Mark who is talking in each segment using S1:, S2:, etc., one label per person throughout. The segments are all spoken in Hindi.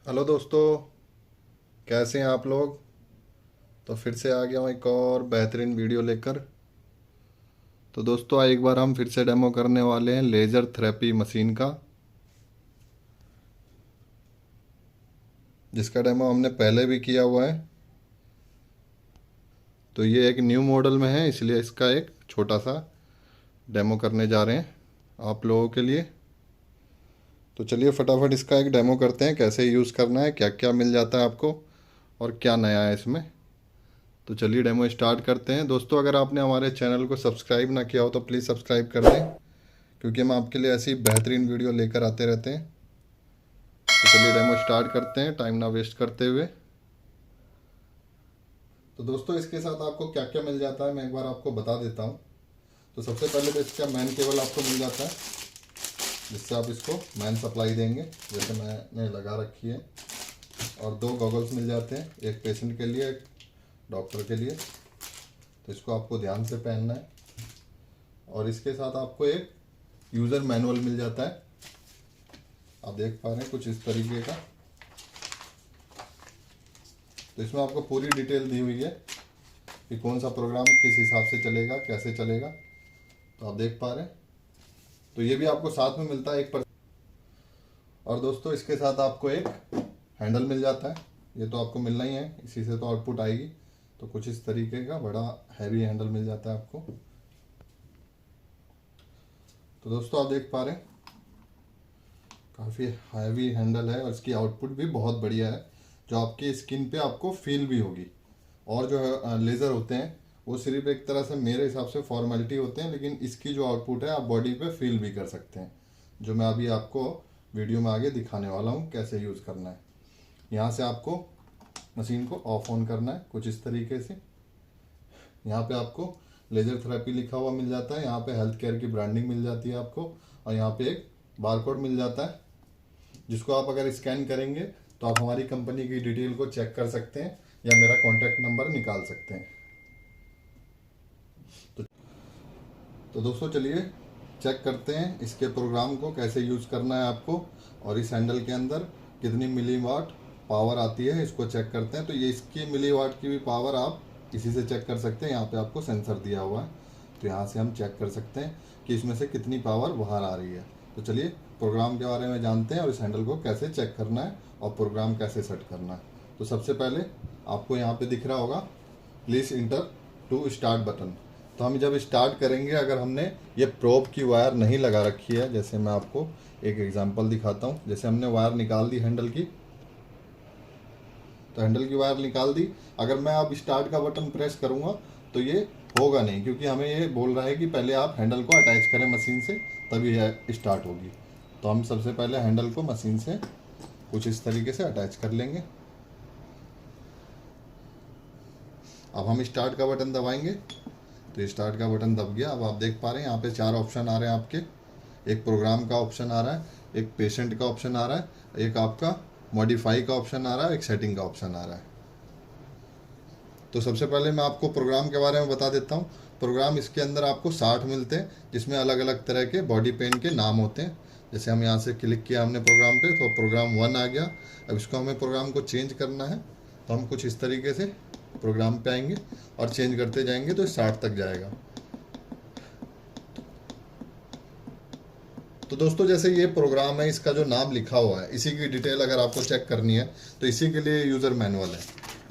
S1: हेलो दोस्तों, कैसे हैं आप लोग। तो फिर से आ गया हूँ एक और बेहतरीन वीडियो लेकर। तो दोस्तों आज एक बार हम फिर से डेमो करने वाले हैं लेज़र थेरेपी मशीन का, जिसका डेमो हमने पहले भी किया हुआ है। तो ये एक न्यू मॉडल में है, इसलिए इसका एक छोटा सा डेमो करने जा रहे हैं आप लोगों के लिए। तो चलिए फटाफट इसका एक डेमो करते हैं, कैसे यूज़ करना है, क्या क्या मिल जाता है आपको और क्या नया है इसमें। तो चलिए डेमो स्टार्ट करते हैं। दोस्तों अगर आपने हमारे चैनल को सब्सक्राइब ना किया हो तो प्लीज़ सब्सक्राइब कर दें, क्योंकि हम आपके लिए ऐसी बेहतरीन वीडियो लेकर आते रहते हैं। तो चलिए डेमो स्टार्ट करते हैं टाइम ना वेस्ट करते हुए। तो दोस्तों इसके साथ आपको क्या क्या मिल जाता है मैं एक बार आपको बता देता हूँ। तो सबसे पहले तो इसका मैन केबल आपको मिल जाता है, जिससे आप इसको मैन सप्लाई देंगे, जैसे मैंने लगा रखी है। और दो गॉगल्स मिल जाते हैं, एक पेशेंट के लिए एक डॉक्टर के लिए। तो इसको आपको ध्यान से पहनना है। और इसके साथ आपको एक यूज़र मैनुअल मिल जाता है, आप देख पा रहे हैं कुछ इस तरीके का। तो इसमें आपको पूरी डिटेल दी हुई है कि कौन सा प्रोग्राम किस हिसाब से चलेगा, कैसे चलेगा। तो आप देख पा रहे हैं। तो ये भी आपको साथ में मिलता है एक पर। और दोस्तों इसके साथ आपको एक हैंडल मिल जाता है, ये तो आपको मिलना ही है, इसी से तो आउटपुट आएगी। तो कुछ इस तरीके का बड़ा हैवी हैंडल मिल जाता है आपको। तो दोस्तों आप देख पा रहे हैं काफ़ी हैवी हैंडल है, और इसकी आउटपुट भी बहुत बढ़िया है, जो आपकी स्किन पे आपको फील भी होगी। और जो है लेज़र होते हैं वो सिर्फ एक तरह से मेरे हिसाब से फॉर्मेलिटी होते हैं, लेकिन इसकी जो आउटपुट है आप बॉडी पे फील भी कर सकते हैं, जो मैं अभी आपको वीडियो में आगे दिखाने वाला हूँ कैसे यूज़ करना है। यहाँ से आपको मशीन को ऑफ ऑन करना है कुछ इस तरीके से। यहाँ पे आपको लेज़र थेरेपी लिखा हुआ मिल जाता है, यहाँ पे हेल्थ केयर की ब्रांडिंग मिल जाती है आपको। और यहाँ पे एक बारकोड मिल जाता है, जिसको आप अगर स्कैन करेंगे तो आप हमारी कंपनी की डिटेल को चेक कर सकते हैं या मेरा कॉन्टैक्ट नंबर निकाल सकते हैं। तो, तो दोस्तों चलिए चेक करते हैं इसके प्रोग्राम को कैसे यूज़ करना है आपको, और इस हैंडल के अंदर कितनी मिलीवाट पावर आती है इसको चेक करते हैं। तो ये इसकी मिलीवाट की भी पावर आप इसी से चेक कर सकते हैं, यहाँ पे आपको सेंसर दिया हुआ है। तो यहाँ से हम चेक कर सकते हैं कि इसमें से कितनी पावर बाहर आ रही है। तो चलिए प्रोग्राम के बारे में जानते हैं और इस हैंडल को कैसे चेक करना है और प्रोग्राम कैसे सेट करना है। तो सबसे पहले आपको यहाँ पे दिख रहा होगा please enter to start button. तो हम जब स्टार्ट करेंगे, अगर हमने ये प्रोब की वायर नहीं लगा रखी है, जैसे मैं आपको एक एग्जांपल दिखाता हूँ। जैसे हमने वायर निकाल दी हैंडल की, तो हैंडल की वायर निकाल दी। अगर मैं अब स्टार्ट का बटन प्रेस करूँगा तो ये होगा नहीं, क्योंकि हमें ये बोल रहा है कि पहले आप हैंडल को अटैच करें मशीन से, तभी यह स्टार्ट होगी। तो हम सबसे पहले हैंडल को मशीन से कुछ इस तरीके से अटैच कर लेंगे। अब हम स्टार्ट का बटन दबाएंगे, तो स्टार्ट का बटन दब गया। अब आप देख पा रहे हैं यहाँ पे चार ऑप्शन आ रहे हैं आपके। एक प्रोग्राम का ऑप्शन आ रहा है, एक पेशेंट का ऑप्शन आ रहा है, एक आपका मॉडिफाई का ऑप्शन आ रहा है, एक सेटिंग का ऑप्शन आ रहा है। तो सबसे पहले मैं आपको प्रोग्राम के बारे में बता देता हूँ। प्रोग्राम इसके अंदर आपको 60 मिलते हैं, जिसमें अलग अलग तरह के बॉडी पेन के नाम होते हैं। जैसे हम यहाँ से क्लिक किया हमने प्रोग्राम पे, तो प्रोग्राम 1 आ गया। अब इसको हमें प्रोग्राम को चेंज करना है, तो हम कुछ इस तरीके से प्रोग्राम पे आएंगे और चेंज करते जाएंगे तो 60 तक जाएगा। तो दोस्तों जैसे ये प्रोग्राम है, इसका जो नाम लिखा हुआ है, इसी की डिटेल अगर आपको चेक करनी है तो इसी के लिए यूज़र मैनुअल है।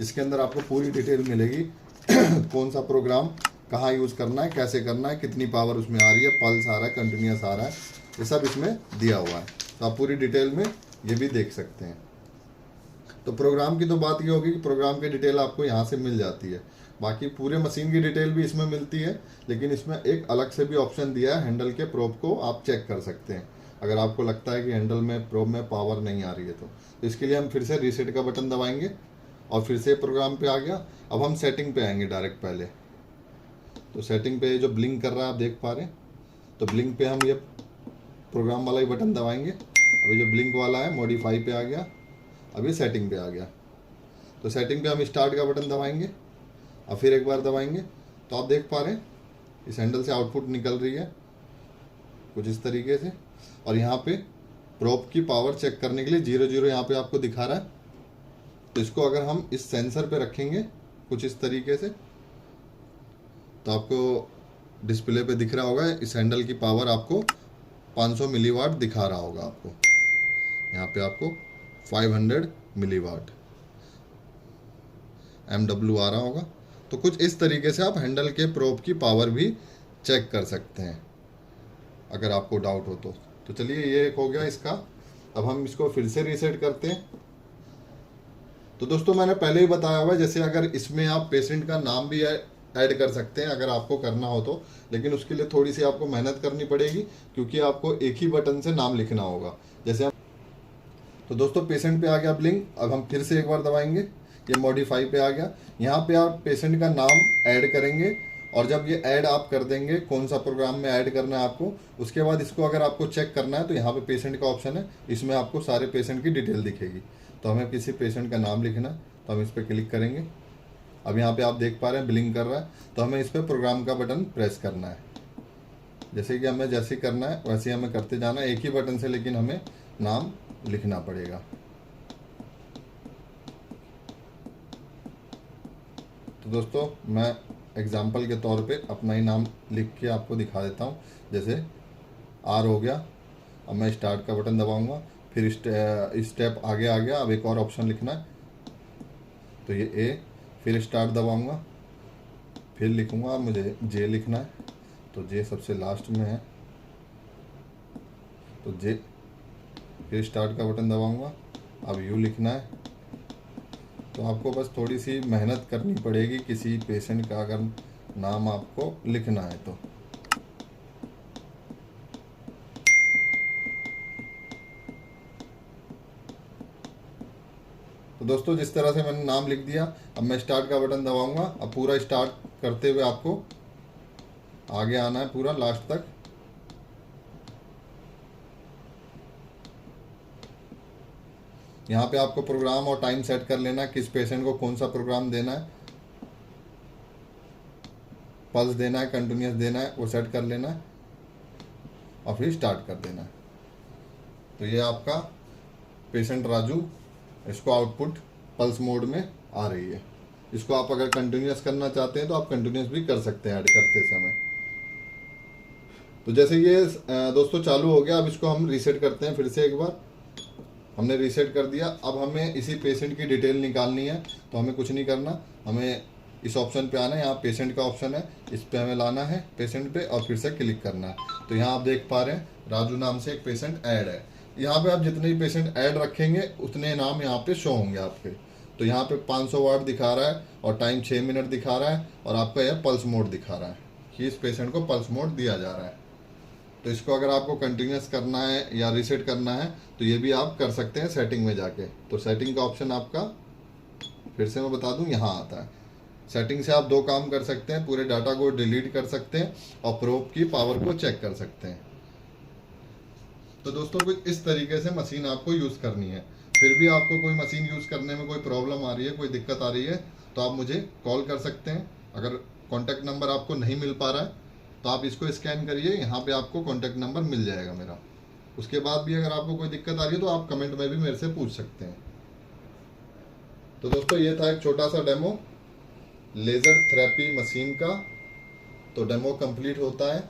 S1: इसके अंदर आपको पूरी डिटेल मिलेगी कौन सा प्रोग्राम कहाँ यूज़ करना है, कैसे करना है, कितनी पावर उसमें आ रही है, पल्स आ रहा है, कंटिन्यूस आ रहा है, ये सब इसमें दिया हुआ है। तो आप पूरी डिटेल में ये भी देख सकते हैं। तो प्रोग्राम की तो बात ये होगी कि प्रोग्राम की डिटेल आपको यहाँ से मिल जाती है। बाकी पूरे मशीन की डिटेल भी इसमें मिलती है, लेकिन इसमें एक अलग से भी ऑप्शन दिया है, हैंडल के प्रोब को आप चेक कर सकते हैं अगर आपको लगता है कि हैंडल में प्रोब में पावर नहीं आ रही है। तो इसके लिए हम फिर से रीसेट का बटन दबाएंगे और फिर से प्रोग्राम पे आ गया। अब हम सेटिंग पे आएंगे डायरेक्ट पहले। तो सेटिंग पे जो ब्लिंक कर रहा है आप देख पा रहे हैं, तो ब्लिंक पे हम ये प्रोग्राम वाला ही बटन दबाएंगे। अभी जो ब्लिंक वाला है मॉडिफाई पे आ गया, अभी सेटिंग पे आ गया। तो सेटिंग पे हम स्टार्ट का बटन दबाएंगे और फिर एक बार दबाएंगे, तो आप देख पा रहे हैं इस हैंडल से आउटपुट निकल रही है कुछ इस तरीके से। और यहाँ पे प्रोब की पावर चेक करने के लिए 0 0 यहाँ पे आपको दिखा रहा है। तो इसको अगर हम इस सेंसर पे रखेंगे कुछ इस तरीके से, तो आपको डिस्प्ले पे दिख रहा होगा इस हैंडल की पावर आपको 500 मिलीवाट दिखा रहा होगा। आपको यहाँ पे आपको 500 मिलीवाट MW आ रहा होगा। तो कुछ इस तरीके से आप हैंडल के प्रोब की पावर भी चेक कर सकते हैं अगर आपको डाउट हो तो चलिए ये एक हो गया इसका। अब हम इसको फिर से रीसेट करते हैं। तो दोस्तों मैंने पहले ही बताया हुआ है, जैसे अगर इसमें आप पेशेंट का नाम भी ऐड कर सकते हैं अगर आपको करना हो तो, लेकिन उसके लिए थोड़ी सी आपको मेहनत करनी पड़ेगी क्योंकि आपको एक ही बटन से नाम लिखना होगा। जैसे हम तो दोस्तों पेशेंट पे आ गया ब्लिंक। अब हम फिर से एक बार दबाएंगे, ये मॉडिफाई पे आ गया। यहाँ पे आप पेशेंट का नाम ऐड करेंगे और जब ये ऐड आप कर देंगे कौन सा प्रोग्राम में ऐड करना है आपको, उसके बाद इसको अगर आपको चेक करना है तो यहाँ पे पेशेंट का ऑप्शन है, इसमें आपको सारे पेशेंट की डिटेल दिखेगी। तो हमें किसी पेशेंट का नाम लिखना है तो हम इस पर क्लिक करेंगे। अब यहाँ पे आप देख पा रहे हैं ब्लिंक कर रहा है, तो हमें इस पर प्रोग्राम का बटन प्रेस करना है। जैसे कि हमें जैसे करना है वैसे ही हमें करते जाना है, एक ही बटन से लेकिन हमें नाम लिखना पड़ेगा। तो दोस्तों मैं एग्जाम्पल के तौर पे अपना ही नाम लिख के आपको दिखा देता हूँ। जैसे R हो गया, अब मैं स्टार्ट का बटन दबाऊंगा, फिर स्टेप आगे आ गया। अब एक और ऑप्शन लिखना है तो ये A, फिर स्टार्ट दबाऊंगा, फिर लिखूंगा मुझे J लिखना है तो J सबसे लास्ट में है तो J, फिर स्टार्ट का बटन दबाऊंगा, अब U लिखना है। तो आपको बस थोड़ी सी मेहनत करनी पड़ेगी किसी पेशेंट का अगर नाम आपको लिखना है तो। दोस्तों जिस तरह से मैंने नाम लिख दिया, अब मैं स्टार्ट का बटन दबाऊंगा। अब पूरा स्टार्ट करते हुए आपको आगे आना है पूरा लास्ट तक। यहाँ पे आपको प्रोग्राम और टाइम सेट कर लेना है, किस पेशेंट को कौन सा प्रोग्राम देना है, पल्स देना है, कंटिन्यूस देना है, वो सेट कर लेना है और फिर स्टार्ट कर देना है। तो ये आपका पेशेंट राजू, इसको आउटपुट पल्स मोड में आ रही है। इसको आप अगर कंटिन्यूस करना चाहते हैं तो आप कंटिन्यूस भी कर सकते हैं ऐड करते समय। तो जैसे ये दोस्तों चालू हो गया। अब इसको हम रीसेट करते हैं फिर से एक बार। हमने रीसेट कर दिया। अब हमें इसी पेशेंट की डिटेल निकालनी है तो हमें कुछ नहीं करना, हमें इस ऑप्शन पे आना है। यहाँ पेशेंट का ऑप्शन है, इस पे हमें लाना है पेशेंट पे और फिर से क्लिक करना है। तो यहाँ आप देख पा रहे हैं राजू नाम से एक पेशेंट ऐड है। यहाँ पे आप जितने भी पेशेंट ऐड रखेंगे उतने नाम यहाँ पे शो होंगे आपके। तो यहाँ पे 500 वाट दिखा रहा है और टाइम 6 मिनट दिखा रहा है और आपका यह पल्स मोड दिखा रहा है कि इस पेशेंट को पल्स मोड दिया जा रहा है। तो इसको अगर आपको कंटिन्यूस करना है या रीसेट करना है तो ये भी आप कर सकते हैं सेटिंग में जाके। तो सेटिंग का ऑप्शन आपका फिर से मैं बता दूं यहाँ आता है। सेटिंग से आप दो काम कर सकते हैं, पूरे डाटा को डिलीट कर सकते हैं और प्रोब की पावर को चेक कर सकते हैं। तो दोस्तों कुछ इस तरीके से मशीन आपको यूज़ करनी है। फिर भी आपको कोई मशीन यूज़ करने में कोई प्रॉब्लम आ रही है, कोई दिक्कत आ रही है तो आप मुझे कॉल कर सकते हैं। अगर कॉन्टैक्ट नंबर आपको नहीं मिल पा रहा है तो आप इसको स्कैन करिए, यहाँ पे आपको कॉन्टैक्ट नंबर मिल जाएगा मेरा। उसके बाद भी अगर आपको कोई दिक्कत आ रही है तो आप कमेंट में भी मेरे से पूछ सकते हैं। तो दोस्तों ये था एक छोटा सा डेमो लेज़र थेरेपी मशीन का। तो डेमो कंप्लीट होता है।